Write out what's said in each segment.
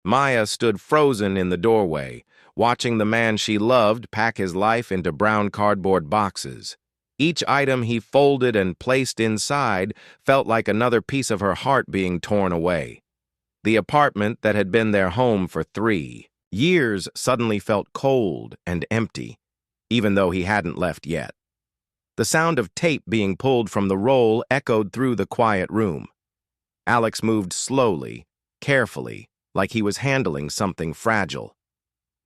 Maya stood frozen in the doorway, watching the man she loved pack his life into brown cardboard boxes. Each item he folded and placed inside felt like another piece of her heart being torn away. The apartment that had been their home for 3 years suddenly felt cold and empty, even though he hadn't left yet. The sound of tape being pulled from the roll echoed through the quiet room. Alex moved slowly, carefully, like he was handling something fragile.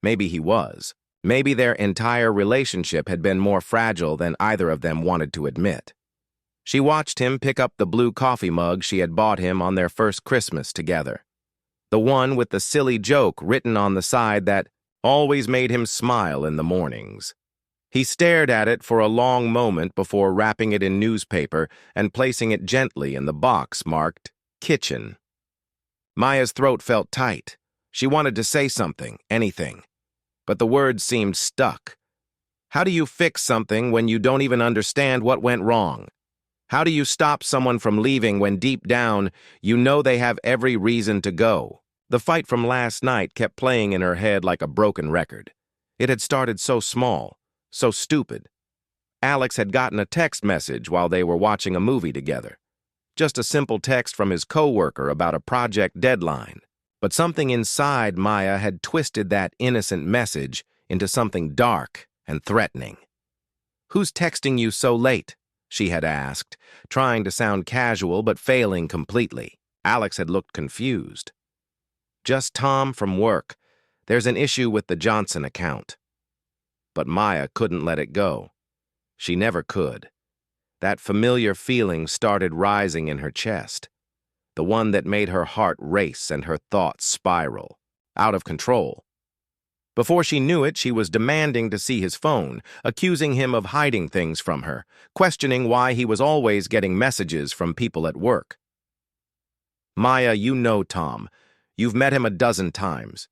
Maybe he was. Maybe their entire relationship had been more fragile than either of them wanted to admit. She watched him pick up the blue coffee mug she had bought him on their first Christmas together. The one with the silly joke written on the side that always made him smile in the mornings. He stared at it for a long moment before wrapping it in newspaper and placing it gently in the box marked kitchen. Maya's throat felt tight. She wanted to say something, anything, but the words seemed stuck. How do you fix something when you don't even understand what went wrong? How do you stop someone from leaving when deep down you know they have every reason to go? The fight from last night kept playing in her head like a broken record. It had started so small, so stupid. Alex had gotten a text message while they were watching a movie together. Just a simple text from his coworker about a project deadline. But something inside Maya had twisted that innocent message into something dark and threatening. "Who's texting you so late?" she had asked, trying to sound casual but failing completely. Alex had looked confused. "Just Tom from work. There's an issue with the Johnson account." But Maya couldn't let it go. She never could. That familiar feeling started rising in her chest. The one that made her heart race and her thoughts spiral, out of control. Before she knew it, she was demanding to see his phone, accusing him of hiding things from her, questioning why he was always getting messages from people at work. "Maya, you know Tom. You've met him a dozen times.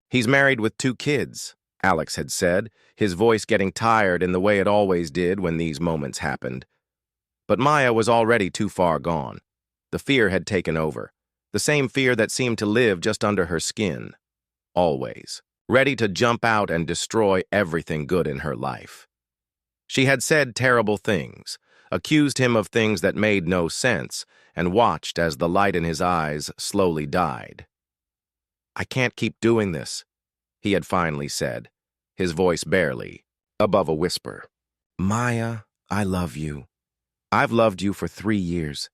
He's married with 2 kids, Alex had said, his voice getting tired in the way it always did when these moments happened. But Maya was already too far gone. The fear had taken over, the same fear that seemed to live just under her skin. Always, ready to jump out and destroy everything good in her life. She had said terrible things, accused him of things that made no sense, and watched as the light in his eyes slowly died. "I can't keep doing this," he had finally said, his voice barely above a whisper. "Maya, I love you. I've loved you for 3 years.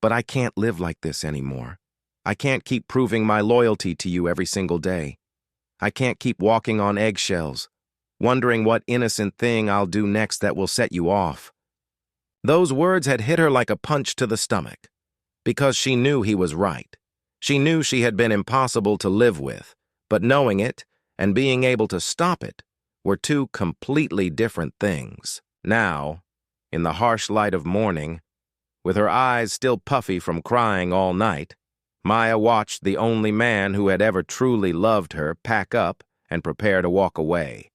But I can't live like this anymore. I can't keep proving my loyalty to you every single day. I can't keep walking on eggshells, wondering what innocent thing I'll do next that will set you off." Those words had hit her like a punch to the stomach, because she knew he was right. She knew she had been impossible to live with, but knowing it and being able to stop it were 2 completely different things. Now, in the harsh light of morning, with her eyes still puffy from crying all night, Maya watched the only man who had ever truly loved her pack up and prepare to walk away.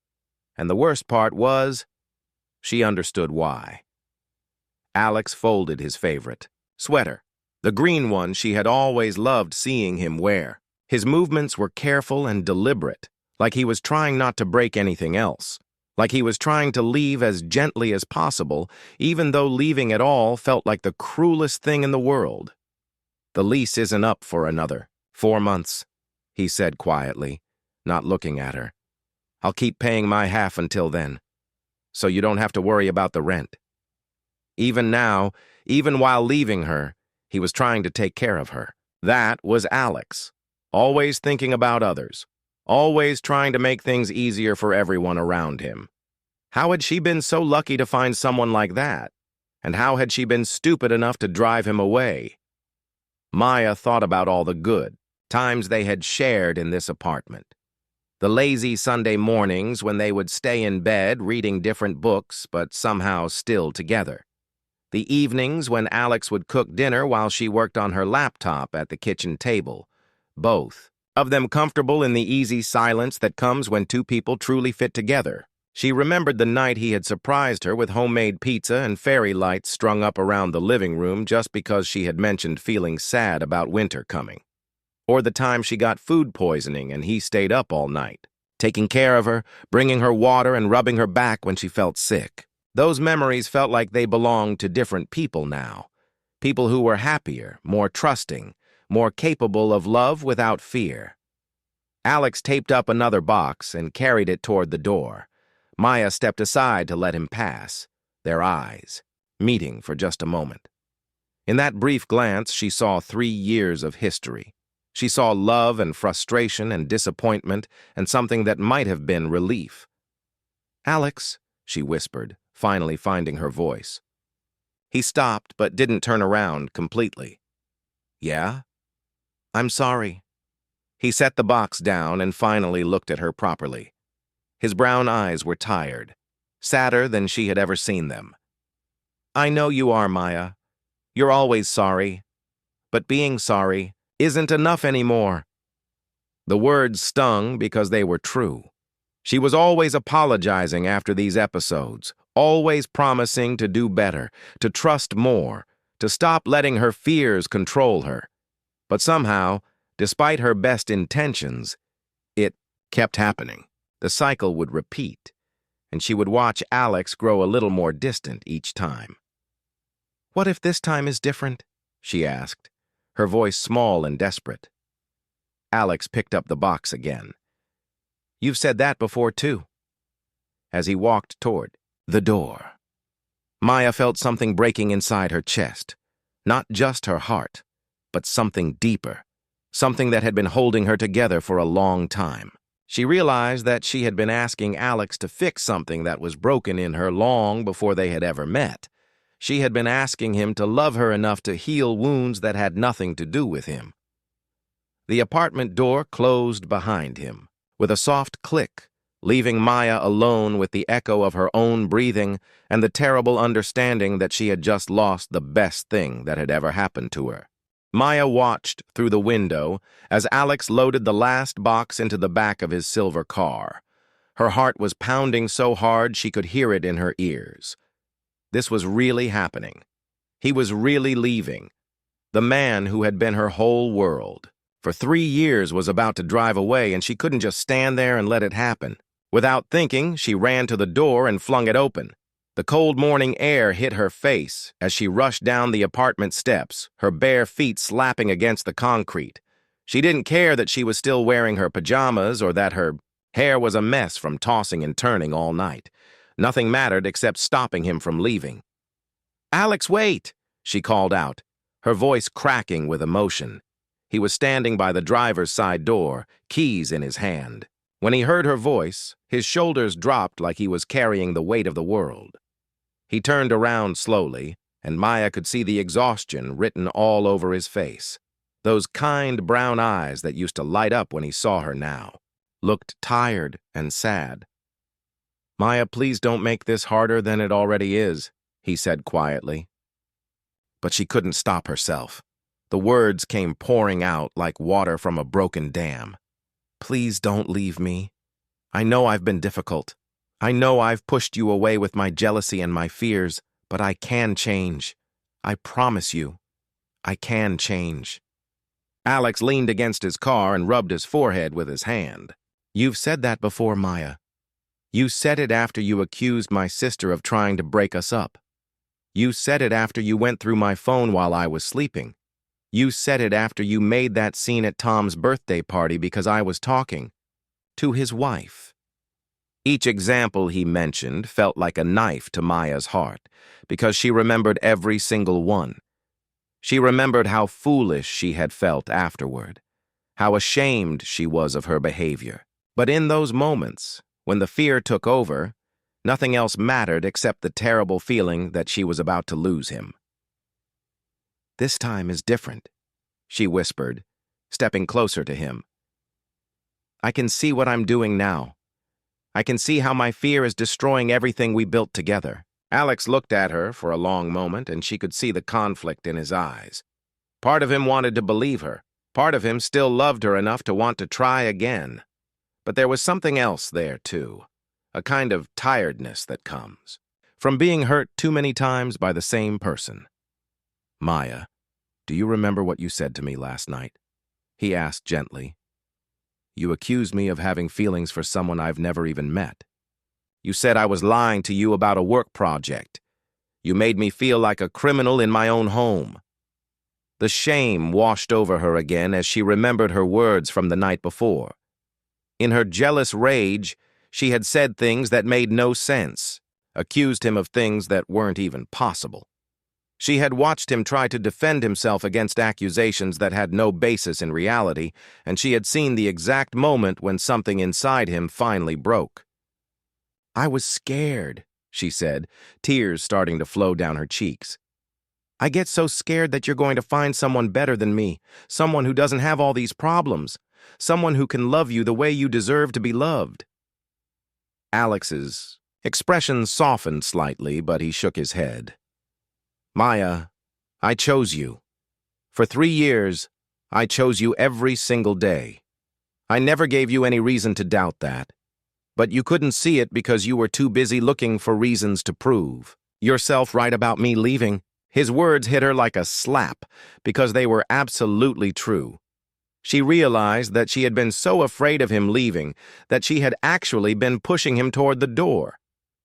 And the worst part was, she understood why. Alex folded his favorite sweater, the green one she had always loved seeing him wear. His movements were careful and deliberate, like he was trying not to break anything else. Like he was trying to leave as gently as possible, even though leaving at all felt like the cruelest thing in the world. "The lease isn't up for another 4 months, he said quietly, not looking at her. "I'll keep paying my half until then, so you don't have to worry about the rent." Even now, even while leaving her, he was trying to take care of her. That was Alex, always thinking about others. Always trying to make things easier for everyone around him. How had she been so lucky to find someone like that? And how had she been stupid enough to drive him away? Maya thought about all the good times they had shared in this apartment. The lazy Sunday mornings when they would stay in bed reading different books but somehow still together. The evenings when Alex would cook dinner while she worked on her laptop at the kitchen table. Both of them comfortable in the easy silence that comes when 2 people truly fit together. She remembered the night he had surprised her with homemade pizza and fairy lights strung up around the living room just because she had mentioned feeling sad about winter coming. Or the time she got food poisoning and he stayed up all night, taking care of her, bringing her water and rubbing her back when she felt sick. Those memories felt like they belonged to different people now. People who were happier, more trusting, more capable of love without fear. Alex taped up another box and carried it toward the door. Maya stepped aside to let him pass, their eyes meeting for just a moment. In that brief glance, she saw 3 years of history. She saw love and frustration and disappointment and something that might have been relief. "Alex," she whispered, finally finding her voice. He stopped but didn't turn around completely. "Yeah? I'm sorry." He set the box down and finally looked at her properly. His brown eyes were tired, sadder than she had ever seen them. "I know you are, Maya. You're always sorry. But being sorry isn't enough anymore." The words stung because they were true. She was always apologizing after these episodes, always promising to do better, to trust more, to stop letting her fears control her. But somehow, despite her best intentions, it kept happening. The cycle would repeat, and she would watch Alex grow a little more distant each time. "What if this time is different?" she asked, her voice small and desperate. Alex picked up the box again. "You've said that before, too." As he walked toward the door, Maya felt something breaking inside her chest. Not just her heart, but something deeper, something that had been holding her together for a long time. She realized that she had been asking Alex to fix something that was broken in her long before they had ever met. She had been asking him to love her enough to heal wounds that had nothing to do with him. The apartment door closed behind him, with a soft click, leaving Maya alone with the echo of her own breathing and the terrible understanding that she had just lost the best thing that had ever happened to her. Maya watched through the window as Alex loaded the last box into the back of his silver car. Her heart was pounding so hard she could hear it in her ears. This was really happening. He was really leaving. The man who had been her whole world for 3 years was about to drive away, and she couldn't just stand there and let it happen. Without thinking, she ran to the door and flung it open. The cold morning air hit her face as she rushed down the apartment steps, her bare feet slapping against the concrete. She didn't care that she was still wearing her pajamas or that her hair was a mess from tossing and turning all night. Nothing mattered except stopping him from leaving. "Alex, wait!" she called out, her voice cracking with emotion. He was standing by the driver's side door, keys in his hand. When he heard her voice, his shoulders dropped like he was carrying the weight of the world. He turned around slowly, and Maya could see the exhaustion written all over his face. Those kind brown eyes that used to light up when he saw her now looked tired and sad. "Maya, please don't make this harder than it already is," he said quietly. But she couldn't stop herself. The words came pouring out like water from a broken dam. "Please don't leave me. I know I've been difficult. I know I've pushed you away with my jealousy and my fears, but I can change. I promise you, I can change." Alex leaned against his car and rubbed his forehead with his hand. "You've said that before, Maya. You said it after you accused my sister of trying to break us up. You said it after you went through my phone while I was sleeping. You said it after you made that scene at Tom's birthday party because I was talking to his wife." Each example he mentioned felt like a knife to Maya's heart because she remembered every single one. She remembered how foolish she had felt afterward, how ashamed she was of her behavior. But in those moments, when the fear took over, nothing else mattered except the terrible feeling that she was about to lose him. "This time is different," she whispered, stepping closer to him. "I can see what I'm doing now. I can see how my fear is destroying everything we built together." Alex looked at her for a long moment, and she could see the conflict in his eyes. Part of him wanted to believe her. Part of him still loved her enough to want to try again. But there was something else there, too. A kind of tiredness that comes from being hurt too many times by the same person. "Maya, do you remember what you said to me last night?" he asked gently. You accused me of having feelings for someone I've never even met. You said I was lying to you about a work project. You made me feel like a criminal in my own home. The shame washed over her again as she remembered her words from the night before. In her jealous rage, she had said things that made no sense, accused him of things that weren't even possible. She had watched him try to defend himself against accusations that had no basis in reality, and she had seen the exact moment when something inside him finally broke. I was scared, she said, tears starting to flow down her cheeks. I get so scared that you're going to find someone better than me, someone who doesn't have all these problems, someone who can love you the way you deserve to be loved. Alex's expression softened slightly, but he shook his head. Maya, I chose you. For 3 years, I chose you every single day. I never gave you any reason to doubt that. But you couldn't see it because you were too busy looking for reasons to prove yourself right about me leaving. His words hit her like a slap because they were absolutely true. She realized that she had been so afraid of him leaving that she had actually been pushing him toward the door.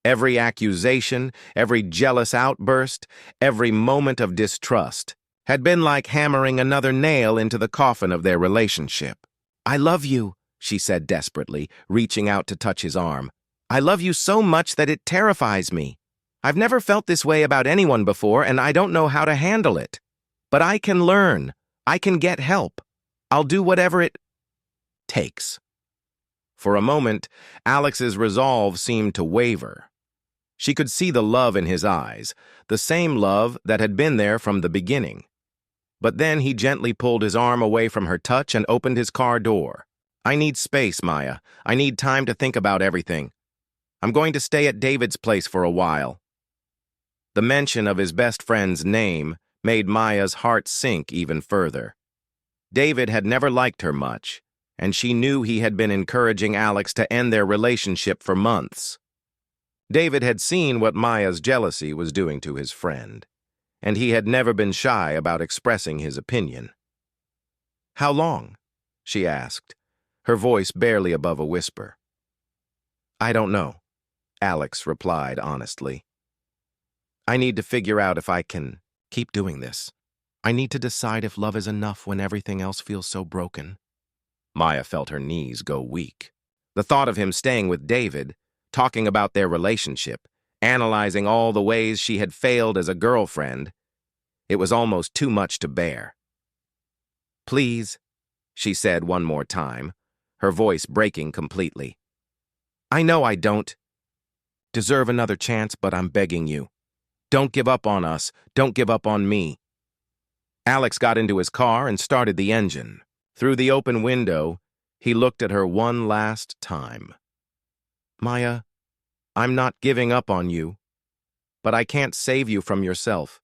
Every accusation, every jealous outburst, every moment of distrust had been like hammering another nail into the coffin of their relationship. I love you, she said desperately, reaching out to touch his arm. I love you so much that it terrifies me. I've never felt this way about anyone before, and I don't know how to handle it. But I can learn. I can get help. I'll do whatever it takes. For a moment, Alex's resolve seemed to waver. She could see the love in his eyes, the same love that had been there from the beginning. But then he gently pulled his arm away from her touch and opened his car door. I need space, Maya. I need time to think about everything. I'm going to stay at David's place for a while. The mention of his best friend's name made Maya's heart sink even further. David had never liked her much, and she knew he had been encouraging Alex to end their relationship for months. David had seen what Maya's jealousy was doing to his friend, and he had never been shy about expressing his opinion. How long? She asked, her voice barely above a whisper. I don't know, Alex replied honestly. I need to figure out if I can keep doing this. I need to decide if love is enough when everything else feels so broken. Maya felt her knees go weak. The thought of him staying with David, talking about their relationship, analyzing all the ways she had failed as a girlfriend, it was almost too much to bear. Please, she said one more time, her voice breaking completely. I know I don't deserve another chance, but I'm begging you. Don't give up on us. Don't give up on me. Alex got into his car and started the engine. Through the open window, he looked at her one last time. Maya, I'm not giving up on you, but I can't save you from yourself.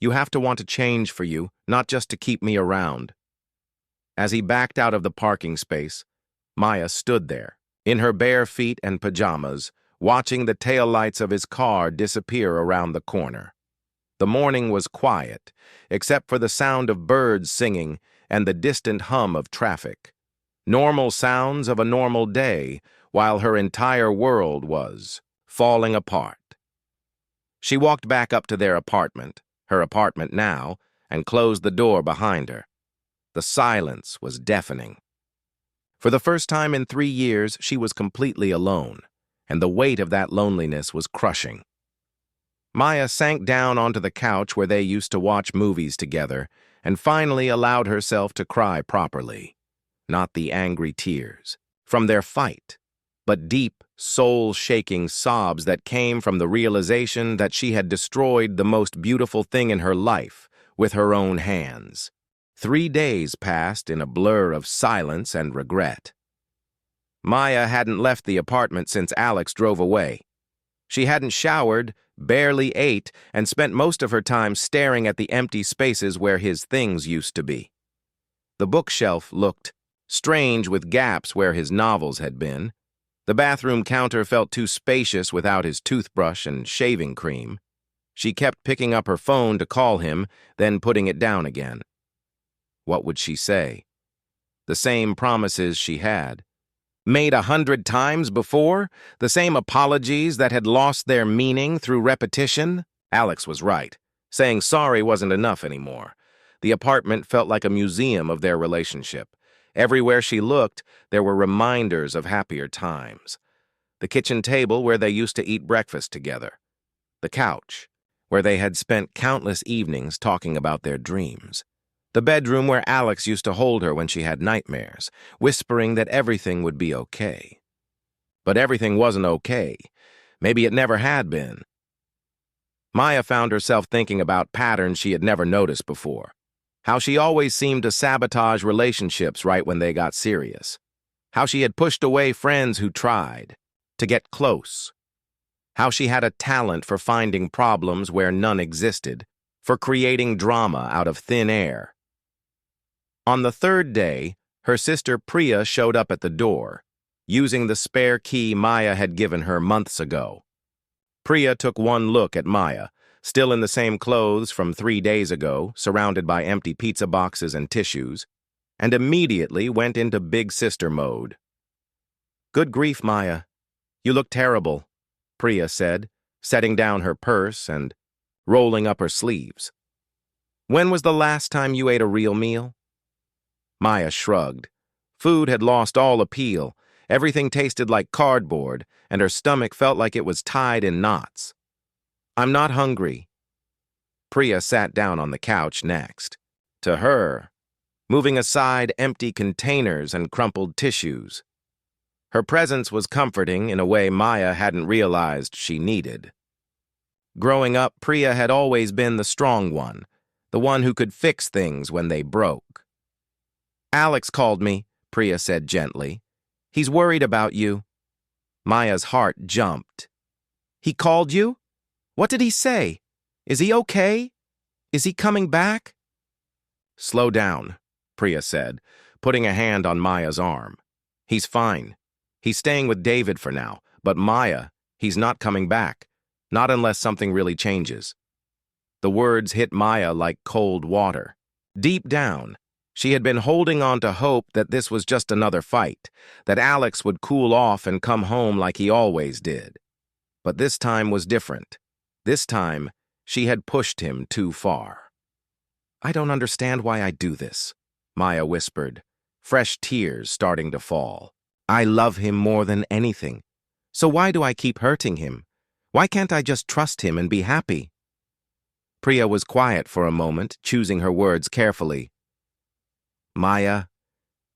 You have to want to change for you, not just to keep me around. As he backed out of the parking space, Maya stood there, in her bare feet and pajamas, watching the taillights of his car disappear around the corner. The morning was quiet, except for the sound of birds singing and the distant hum of traffic. Normal sounds of a normal day, while her entire world was falling apart. She walked back up to their apartment, her apartment now, and closed the door behind her. The silence was deafening. For the first time in 3 years, she was completely alone, and the weight of that loneliness was crushing. Maya sank down onto the couch where they used to watch movies together and finally allowed herself to cry properly. Not the angry tears from their fight, but deep, soul-shaking sobs that came from the realization that she had destroyed the most beautiful thing in her life with her own hands. 3 days passed in a blur of silence and regret. Maya hadn't left the apartment since Alex drove away. She hadn't showered, barely ate, and spent most of her time staring at the empty spaces where his things used to be. The bookshelf looked strange with gaps where his novels had been. The bathroom counter felt too spacious without his toothbrush and shaving cream. She kept picking up her phone to call him, then putting it down again. What would she say? The same promises she had made 100 times before, the same apologies that had lost their meaning through repetition. Alex was right. Saying sorry wasn't enough anymore. The apartment felt like a museum of their relationship. Everywhere she looked, there were reminders of happier times. The kitchen table where they used to eat breakfast together. The couch, where they had spent countless evenings talking about their dreams. The bedroom where Alex used to hold her when she had nightmares, whispering that everything would be okay. But everything wasn't okay. Maybe it never had been. Maya found herself thinking about patterns she had never noticed before. How she always seemed to sabotage relationships right when they got serious. How she had pushed away friends who tried to get close. How she had a talent for finding problems where none existed, for creating drama out of thin air. On the third day, her sister Priya showed up at the door, using the spare key Maya had given her months ago. Priya took one look at Maya, still in the same clothes from 3 days ago, surrounded by empty pizza boxes and tissues, and immediately went into big sister mode. "Good grief, Maya. You look terrible," Priya said, setting down her purse and rolling up her sleeves. "When was the last time you ate a real meal?" Maya shrugged. Food had lost all appeal. Everything tasted like cardboard, and her stomach felt like it was tied in knots. "I'm not hungry." Priya sat down on the couch next to her, moving aside empty containers and crumpled tissues. Her presence was comforting in a way Maya hadn't realized she needed. Growing up, Priya had always been the strong one, the one who could fix things when they broke. "Alex called me," Priya said gently. "He's worried about you." Maya's heart jumped. "He called you? What did he say? Is he okay? Is he coming back?" "Slow down," Priya said, putting a hand on Maya's arm. "He's fine. He's staying with David for now, but Maya, he's not coming back, not unless something really changes." The words hit Maya like cold water. Deep down, she had been holding on to hope that this was just another fight, that Alex would cool off and come home like he always did. But this time was different. This time, she had pushed him too far. "I don't understand why I do this," Maya whispered, fresh tears starting to fall. "I love him more than anything. So why do I keep hurting him? Why can't I just trust him and be happy?" Priya was quiet for a moment, choosing her words carefully. "Maya,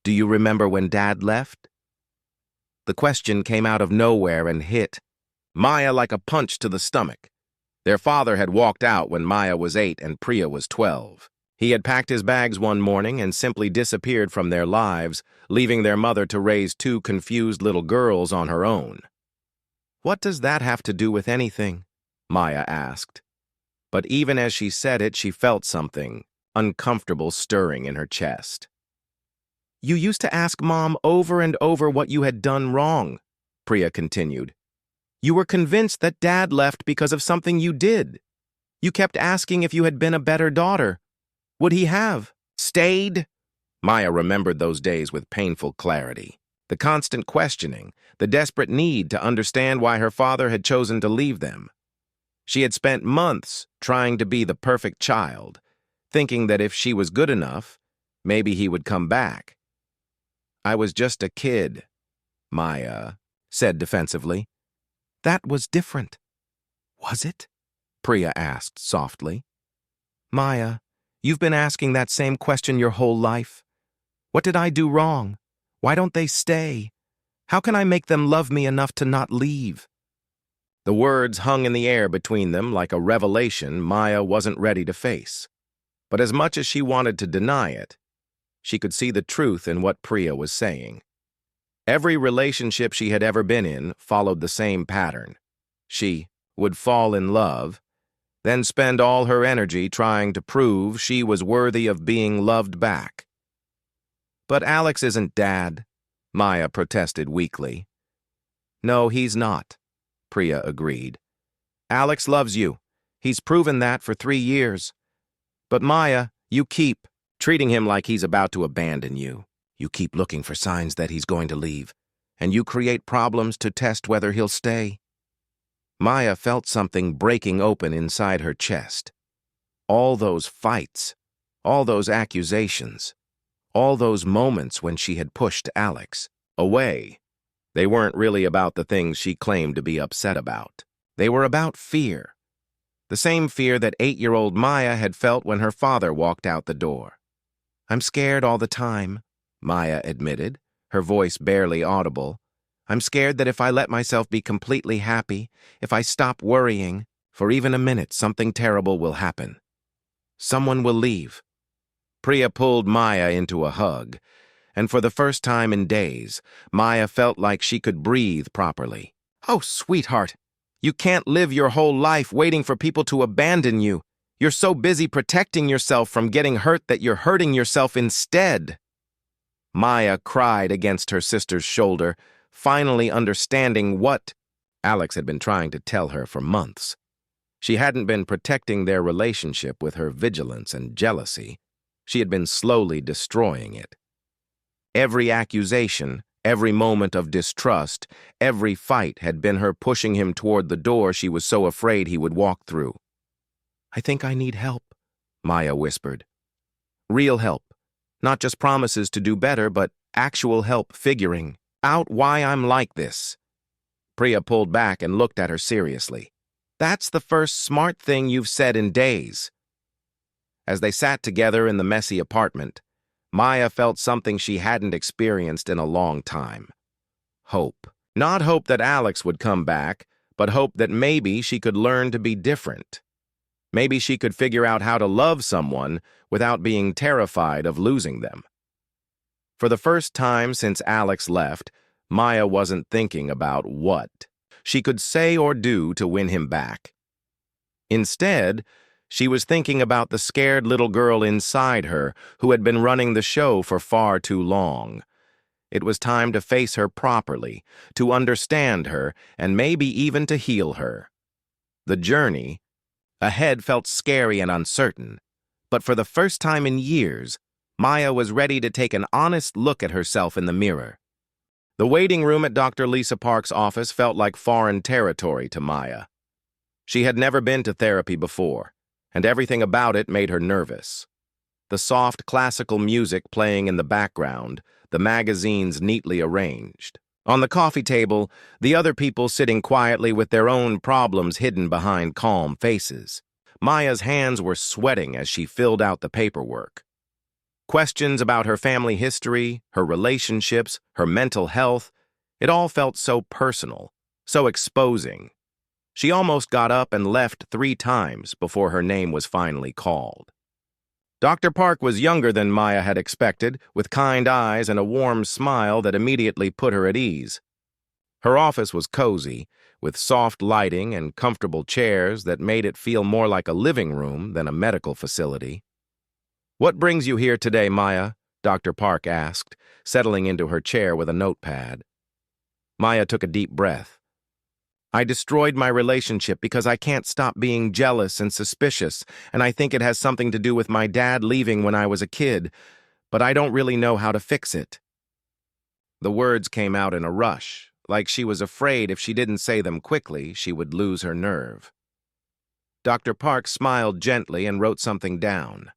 do you remember when Dad left?" The question came out of nowhere and hit Maya like a punch to the stomach. Their father had walked out when Maya was 8 and Priya was 12. He had packed his bags one morning and simply disappeared from their lives, leaving their mother to raise 2 confused little girls on her own. "What does that have to do with anything?" Maya asked. But even as she said it, she felt something uncomfortable stirring in her chest. "You used to ask Mom over and over what you had done wrong," Priya continued. "You were convinced that Dad left because of something you did. You kept asking if you had been a better daughter. Would he have stayed?" Maya remembered those days with painful clarity. The constant questioning, the desperate need to understand why her father had chosen to leave them. She had spent months trying to be the perfect child, thinking that if she was good enough, maybe he would come back. "I was just a kid," Maya said defensively. "That was different." "Was it?" Priya asked softly. "Maya, you've been asking that same question your whole life. What did I do wrong? Why don't they stay? How can I make them love me enough to not leave?" The words hung in the air between them like a revelation Maya wasn't ready to face. But as much as she wanted to deny it, she could see the truth in what Priya was saying. Every relationship she had ever been in followed the same pattern. She would fall in love, then spend all her energy trying to prove she was worthy of being loved back. "But Alex isn't Dad," Maya protested weakly. "No, he's not," Priya agreed. "Alex loves you. He's proven that for 3 years. But Maya, you keep treating him like he's about to abandon you. You keep looking for signs that he's going to leave, and you create problems to test whether he'll stay. Maya felt something breaking open inside her chest. All those fights, all those accusations, all those moments when she had pushed Alex away. They weren't really about the things she claimed to be upset about. They were about fear. The same fear that 8-year-old Maya had felt when her father walked out the door. "I'm scared all the time," Maya admitted, her voice barely audible. "I'm scared that if I let myself be completely happy, if I stop worrying, for even a minute, something terrible will happen. Someone will leave." Priya pulled Maya into a hug, and for the first time in days, Maya felt like she could breathe properly. "Oh, sweetheart, you can't live your whole life waiting for people to abandon you. You're so busy protecting yourself from getting hurt that you're hurting yourself instead." Maya cried against her sister's shoulder, finally understanding what Alex had been trying to tell her for months. She hadn't been protecting their relationship with her vigilance and jealousy. She had been slowly destroying it. Every accusation, every moment of distrust, every fight had been her pushing him toward the door she was so afraid he would walk through. "I think I need help," Maya whispered. "Real help. Not just promises to do better, but actual help figuring out why I'm like this." Priya pulled back and looked at her seriously. "That's the first smart thing you've said in days." As they sat together in the messy apartment, Maya felt something she hadn't experienced in a long time. Hope. Not hope that Alex would come back, but hope that maybe she could learn to be different. Maybe she could figure out how to love someone without being terrified of losing them. For the first time since Alex left, Maya wasn't thinking about what she could say or do to win him back. Instead, she was thinking about the scared little girl inside her who had been running the show for far too long. It was time to face her properly, to understand her, and maybe even to heal her. The journey ahead felt scary and uncertain, but for the first time in years, Maya was ready to take an honest look at herself in the mirror. The waiting room at Dr. Lisa Park's office felt like foreign territory to Maya. She had never been to therapy before, and everything about it made her nervous. The soft classical music playing in the background, the magazines neatly arranged. On the coffee table, the other people sitting quietly with their own problems hidden behind calm faces. Maya's hands were sweating as she filled out the paperwork. Questions about her family history, her relationships, her mental health, it all felt so personal, so exposing. She almost got up and left 3 times before her name was finally called. Dr. Park was younger than Maya had expected, with kind eyes and a warm smile that immediately put her at ease. Her office was cozy, with soft lighting and comfortable chairs that made it feel more like a living room than a medical facility. "What brings you here today, Maya?" Dr. Park asked, settling into her chair with a notepad. Maya took a deep breath. "I destroyed my relationship because I can't stop being jealous and suspicious, and I think it has something to do with my dad leaving when I was a kid, but I don't really know how to fix it." The words came out in a rush, like she was afraid if she didn't say them quickly, she would lose her nerve. Dr. Park smiled gently and wrote something down.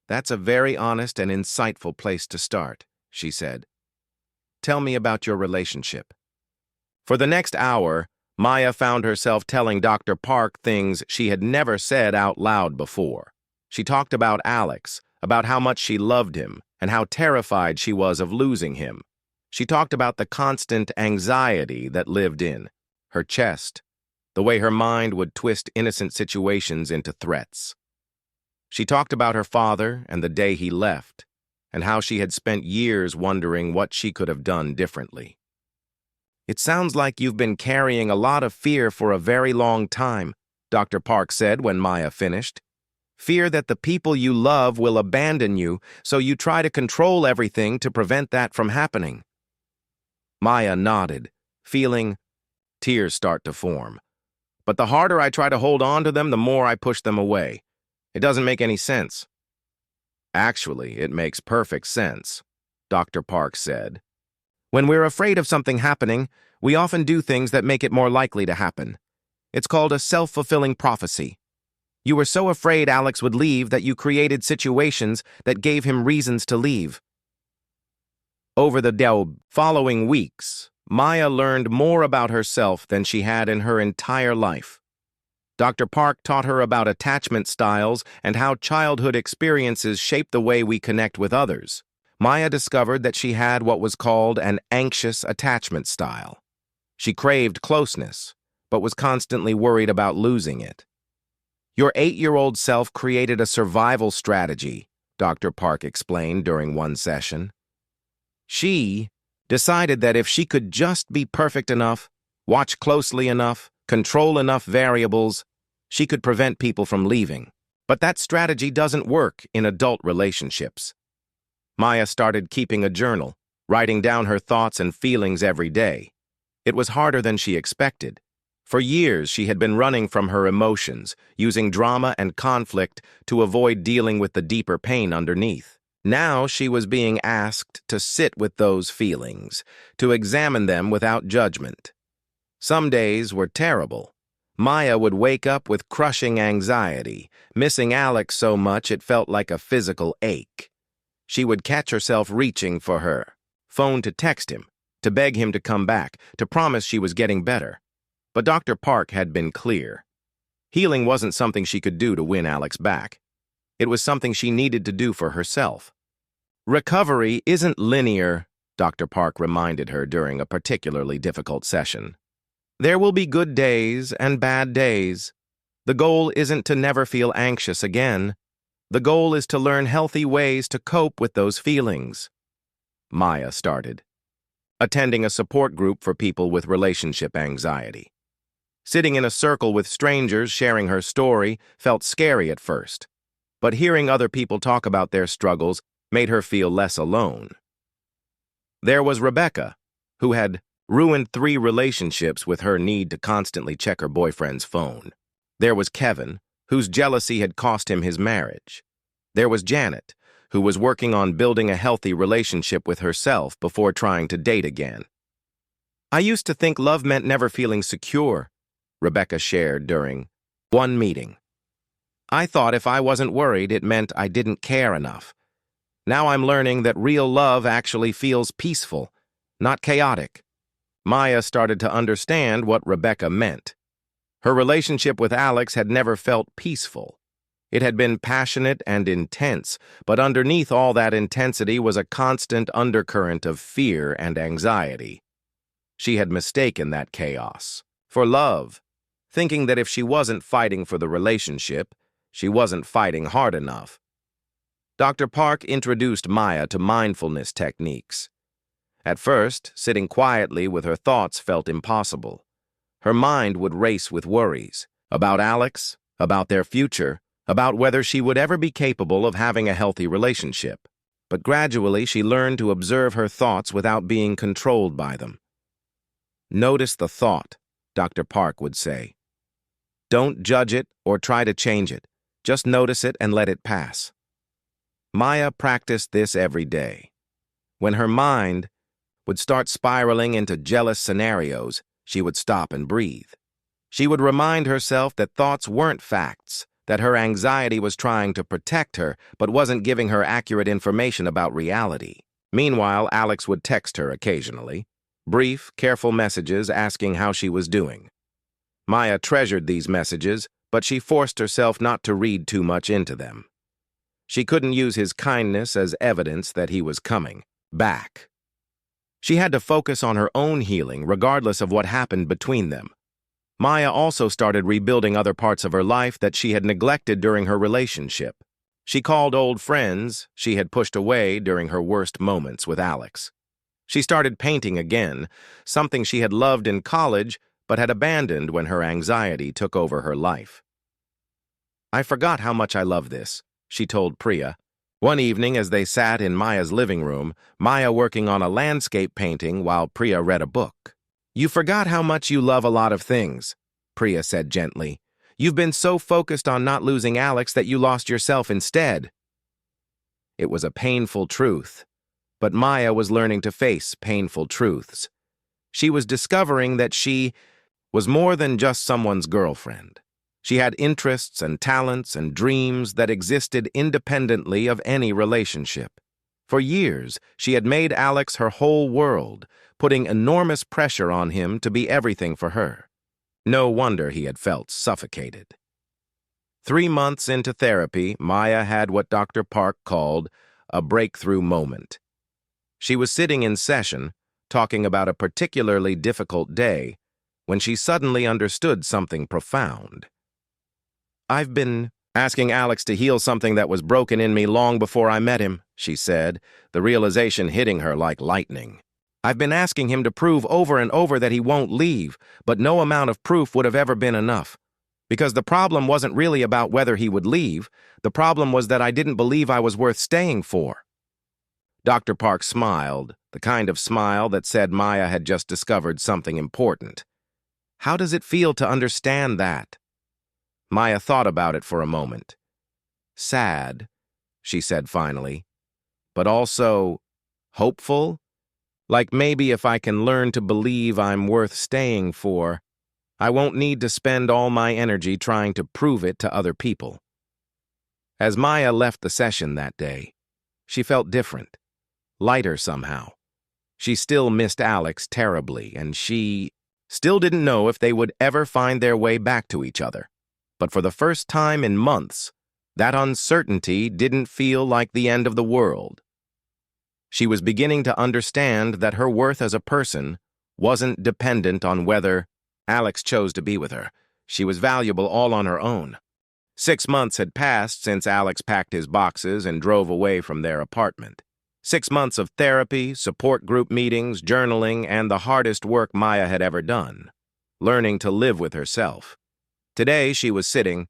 "That's a very honest and insightful place to start," she said. "Tell me about your relationship." For the next hour, Maya found herself telling Dr. Park things she had never said out loud before. She talked about Alex, about how much she loved him, and how terrified she was of losing him. She talked about the constant anxiety that lived in her chest, the way her mind would twist innocent situations into threats. She talked about her father and the day he left, and how she had spent years wondering what she could have done differently. "It sounds like you've been carrying a lot of fear for a very long time," Dr. Park said when Maya finished. "Fear that the people you love will abandon you, so you try to control everything to prevent that from happening." Maya nodded, feeling tears start to form. "But the harder I try to hold on to them, the more I push them away. It doesn't make any sense." "Actually, it makes perfect sense." Dr. Park said. When we're afraid of something happening, we often do things that make it more likely to happen. It's called a self-fulfilling prophecy. You were so afraid Alex would leave that you created situations that gave him reasons to leave. Over the following weeks, Maya learned more about herself than she had in her entire life. Dr. Park taught her about attachment styles and how childhood experiences shape the way we connect with others. Maya discovered that she had what was called an anxious attachment style. She craved closeness, but was constantly worried about losing it. Your 8-year-old self created a survival strategy, Dr. Park explained during one session. She decided that if she could just be perfect enough, watch closely enough, control enough variables, she could prevent people from leaving. But that strategy doesn't work in adult relationships. Maya started keeping a journal, writing down her thoughts and feelings every day. It was harder than she expected. For years, she had been running from her emotions, using drama and conflict to avoid dealing with the deeper pain underneath. Now she was being asked to sit with those feelings, to examine them without judgment. Some days were terrible. Maya would wake up with crushing anxiety, missing Alex so much it felt like a physical ache. She would catch herself reaching for her phone to text him, to beg him to come back, to promise she was getting better. But Dr. Park had been clear. Healing wasn't something she could do to win Alex back. It was something she needed to do for herself. Recovery isn't linear, Dr. Park reminded her during a particularly difficult session. There will be good days and bad days. The goal isn't to never feel anxious again. The goal is to learn healthy ways to cope with those feelings. Maya started attending a support group for people with relationship anxiety. Sitting in a circle with strangers sharing her story felt scary at first, but hearing other people talk about their struggles made her feel less alone. There was Rebecca, who had ruined 3 relationships with her need to constantly check her boyfriend's phone. There was Kevin, whose jealousy had cost him his marriage. There was Janet, who was working on building a healthy relationship with herself before trying to date again. I used to think love meant never feeling secure, Rebecca shared during one meeting. I thought if I wasn't worried, it meant I didn't care enough. Now I'm learning that real love actually feels peaceful, not chaotic. Maya started to understand what Rebecca meant. Her relationship with Alex had never felt peaceful. It had been passionate and intense, but underneath all that intensity was a constant undercurrent of fear and anxiety. She had mistaken that chaos for love, thinking that if she wasn't fighting for the relationship, she wasn't fighting hard enough. Dr. Park introduced Maya to mindfulness techniques. At first, sitting quietly with her thoughts felt impossible. Her mind would race with worries about Alex, about their future, about whether she would ever be capable of having a healthy relationship. But gradually, she learned to observe her thoughts without being controlled by them. Notice the thought, Dr. Park would say. Don't judge it or try to change it. Just notice it and let it pass. Maya practiced this every day. When her mind would start spiraling into jealous scenarios, she would stop and breathe. She would remind herself that thoughts weren't facts, that her anxiety was trying to protect her but wasn't giving her accurate information about reality. Meanwhile, Alex would text her occasionally, brief, careful messages asking how she was doing. Maya treasured these messages, but she forced herself not to read too much into them. She couldn't use his kindness as evidence that he was coming back. She had to focus on her own healing regardless of what happened between them. Maya also started rebuilding other parts of her life that she had neglected during her relationship. She called old friends she had pushed away during her worst moments with Alex. She started painting again, something she had loved in college but had abandoned when her anxiety took over her life. I forgot how much I love this, she told Priya. One evening as they sat in Maya's living room, Maya working on a landscape painting while Priya read a book. You forgot how much you love a lot of things, Priya said gently. You've been so focused on not losing Alex that you lost yourself instead. It was a painful truth, But Maya was learning to face painful truths. She was discovering that she was more than just someone's girlfriend. She had interests and talents and dreams that existed independently of any relationship. For years, she had made Alex her whole world, putting enormous pressure on him to be everything for her. No wonder he had felt suffocated. 3 months into therapy, Maya had what Dr. Park called a breakthrough moment. She was sitting in session, talking about a particularly difficult day, when she suddenly understood something profound. "I've been asking Alex to heal something that was broken in me long before I met him," she said, the realization hitting her like lightning. "I've been asking him to prove over and over that he won't leave, but no amount of proof would have ever been enough. Because the problem wasn't really about whether he would leave, the problem was that I didn't believe I was worth staying for." Dr. Park smiled, the kind of smile that said Maya had just discovered something important. "How does it feel to understand that?" Maya thought about it for a moment. "Sad," she said finally, "but also hopeful. Like maybe if I can learn to believe I'm worth staying for, I won't need to spend all my energy trying to prove it to other people." As Maya left the session that day, she felt different, lighter somehow. She still missed Alex terribly, and she still didn't know if they would ever find their way back to each other. But for the first time in months, that uncertainty didn't feel like the end of the world. She was beginning to understand that her worth as a person wasn't dependent on whether Alex chose to be with her. She was valuable all on her own. 6 months had passed since Alex packed his boxes and drove away from their apartment. 6 months of therapy, support group meetings, journaling, and the hardest work Maya had ever done, learning to live with herself. Today she was sitting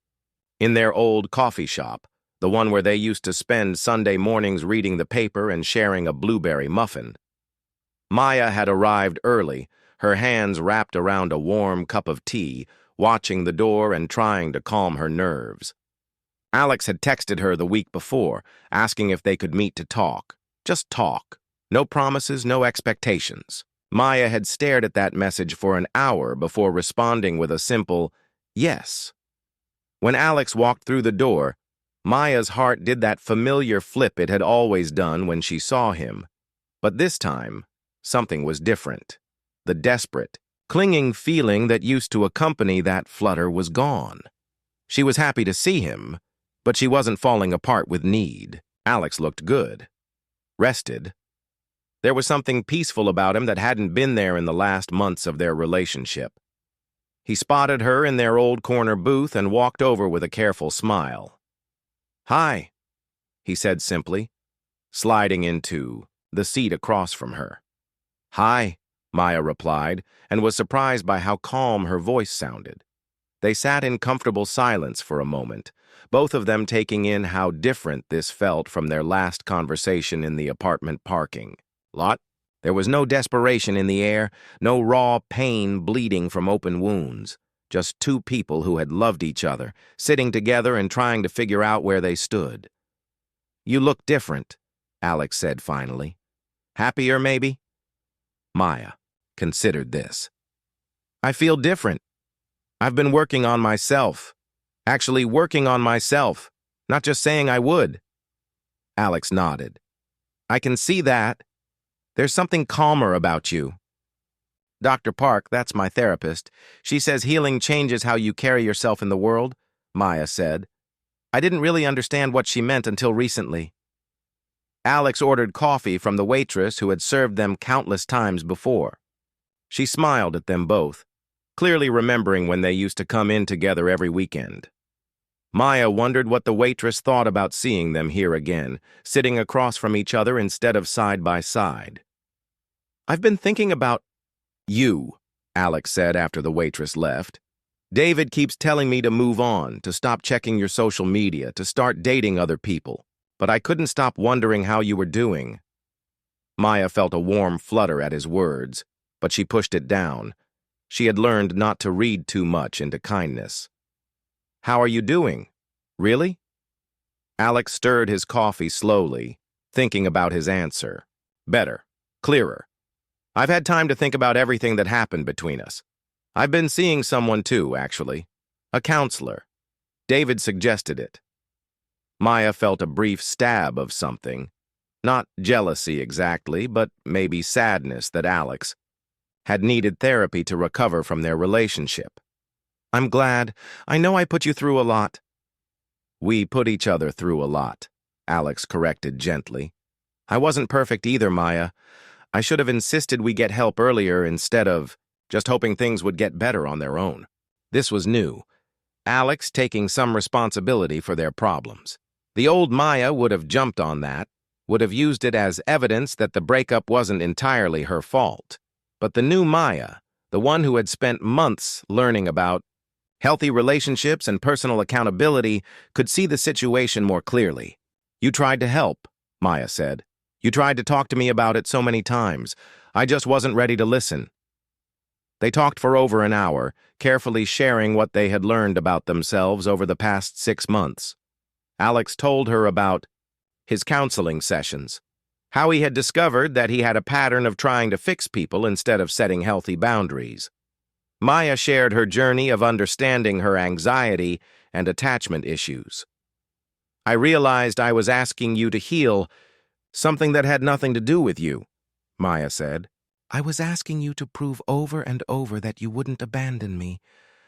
in their old coffee shop, the one where they used to spend Sunday mornings reading the paper and sharing a blueberry muffin. Maya had arrived early, her hands wrapped around a warm cup of tea, watching the door and trying to calm her nerves. Alex had texted her the week before, asking if they could meet to talk. Just talk. No promises, no expectations. Maya had stared at that message for an hour before responding with a simple yes. When Alex walked through the door, Maya's heart did that familiar flip it had always done when she saw him. But this time, something was different. The desperate, clinging feeling that used to accompany that flutter was gone. She was happy to see him, but she wasn't falling apart with need. Alex looked good. Rested. There was something peaceful about him that hadn't been there in the last months of their relationship. He spotted her in their old corner booth and walked over with a careful smile. "Hi," he said simply, sliding into the seat across from her. "Hi," Maya replied, and was surprised by how calm her voice sounded. They sat in comfortable silence for a moment, both of them taking in how different this felt from their last conversation in the apartment parking lot. There was no desperation in the air, no raw pain bleeding from open wounds. Just two people who had loved each other, sitting together and trying to figure out where they stood. "You look different," Alex said finally. "Happier, maybe?" Maya considered this. "I feel different. I've been working on myself. Actually working on myself, not just saying I would." Alex nodded. "I can see that. There's something calmer about you." "Dr. Park, that's my therapist. She says healing changes how you carry yourself in the world," Maya said. "I didn't really understand what she meant until recently." Alex ordered coffee from the waitress who had served them countless times before. She smiled at them both, clearly remembering when they used to come in together every weekend. Maya wondered what the waitress thought about seeing them here again, sitting across from each other instead of side by side. "I've been thinking about you," Alex said after the waitress left. "David keeps telling me to move on, to stop checking your social media, to start dating other people. But I couldn't stop wondering how you were doing." Maya felt a warm flutter at his words, but she pushed it down. She had learned not to read too much into kindness. "How are you doing? Really?" Alex stirred his coffee slowly, thinking about his answer. Better. Clearer. I've had time to think about everything that happened between us. I've been seeing someone too, actually. A counselor. David suggested it. Maya felt a brief stab of something. Not jealousy exactly, but maybe sadness that Alex had needed therapy to recover from their relationship. I'm glad. I know I put you through a lot. We put each other through a lot, Alex corrected gently. I wasn't perfect either, Maya. I should have insisted we get help earlier instead of just hoping things would get better on their own. This was new. Alex taking some responsibility for their problems. The old Maya would have jumped on that, would have used it as evidence that the breakup wasn't entirely her fault. But the new Maya, the one who had spent months learning about healthy relationships and personal accountability, could see the situation more clearly. You tried to help, Maya said. You tried to talk to me about it so many times. I just wasn't ready to listen. They talked for over an hour, carefully sharing what they had learned about themselves over the past 6 months. Alex told her about his counseling sessions, how he had discovered that he had a pattern of trying to fix people instead of setting healthy boundaries. Maya shared her journey of understanding her anxiety and attachment issues. I realized I was asking you to heal something that had nothing to do with you, Maya said. I was asking you to prove over and over that you wouldn't abandon me,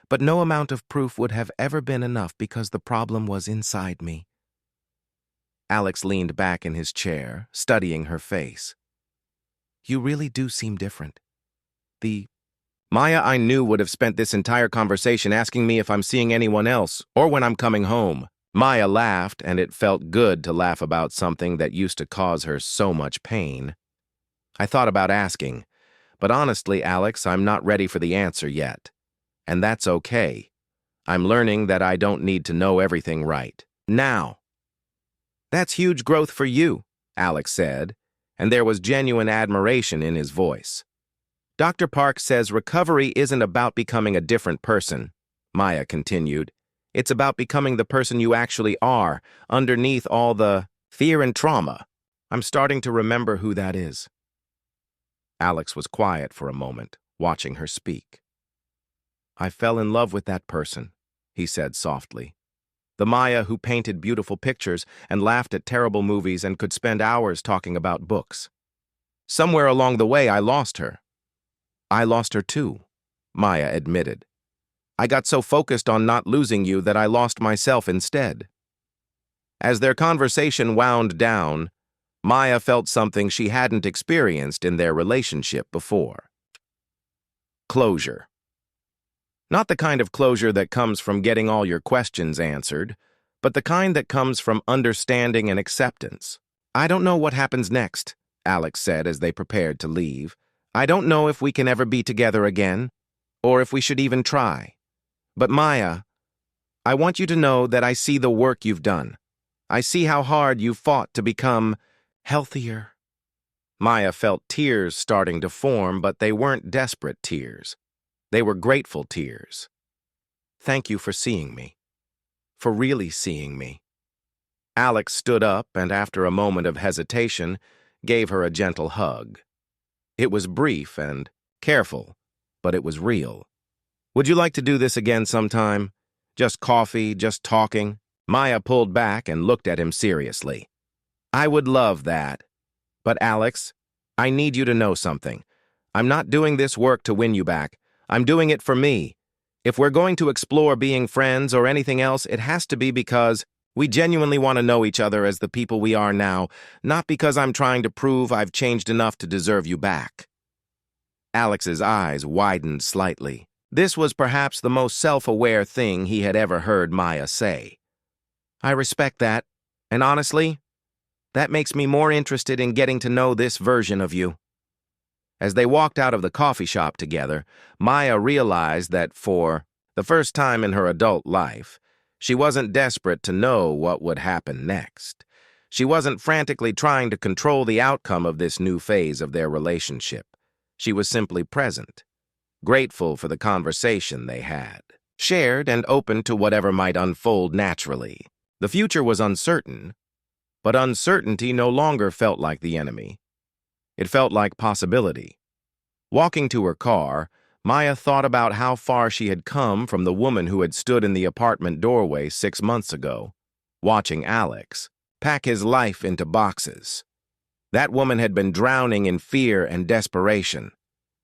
but no amount of proof would have ever been enough because the problem was inside me. Alex leaned back in his chair, studying her face. You really do seem different. The Maya I knew would have spent this entire conversation asking me if I'm seeing anyone else or when I'm coming home. Maya laughed, and it felt good to laugh about something that used to cause her so much pain. I thought about asking, but honestly, Alex, I'm not ready for the answer yet. And that's okay. I'm learning that I don't need to know everything right now. That's huge growth for you, Alex said, and there was genuine admiration in his voice. Dr. Park says recovery isn't about becoming a different person, Maya continued. It's about becoming the person you actually are, underneath all the fear and trauma. I'm starting to remember who that is. Alex was quiet for a moment, watching her speak. I fell in love with that person, he said softly. The Maya who painted beautiful pictures and laughed at terrible movies and could spend hours talking about books. Somewhere along the way, I lost her. I lost her too, Maya admitted. I got so focused on not losing you that I lost myself instead. As their conversation wound down, Maya felt something she hadn't experienced in their relationship before. Closure. Not the kind of closure that comes from getting all your questions answered, but the kind that comes from understanding and acceptance. I don't know what happens next, Alex said as they prepared to leave. I don't know if we can ever be together again, or if we should even try. But Maya, I want you to know that I see the work you've done. I see how hard you fought to become healthier. Maya felt tears starting to form, but they weren't desperate tears. They were grateful tears. Thank you for seeing me. For really seeing me. Alex stood up and, after a moment of hesitation, gave her a gentle hug. It was brief and careful, but it was real. Would you like to do this again sometime? Just coffee, just talking? Maya pulled back and looked at him seriously. I would love that. But Alex, I need you to know something. I'm not doing this work to win you back. I'm doing it for me. If we're going to explore being friends or anything else, it has to be because we genuinely want to know each other as the people we are now, not because I'm trying to prove I've changed enough to deserve you back. Alex's eyes widened slightly. This was perhaps the most self-aware thing he had ever heard Maya say. I respect that, and honestly, that makes me more interested in getting to know this version of you. As they walked out of the coffee shop together, Maya realized that for the first time in her adult life, she wasn't desperate to know what would happen next. She wasn't frantically trying to control the outcome of this new phase of their relationship. She was simply present, grateful for the conversation they had, shared and open to whatever might unfold naturally. The future was uncertain, but uncertainty no longer felt like the enemy. It felt like possibility. Walking to her car, Maya thought about how far she had come from the woman who had stood in the apartment doorway 6 months ago, watching Alex pack his life into boxes. That woman had been drowning in fear and desperation.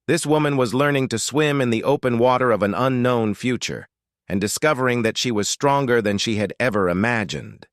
This woman was learning to swim in the open water of an unknown future and discovering that she was stronger than she had ever imagined.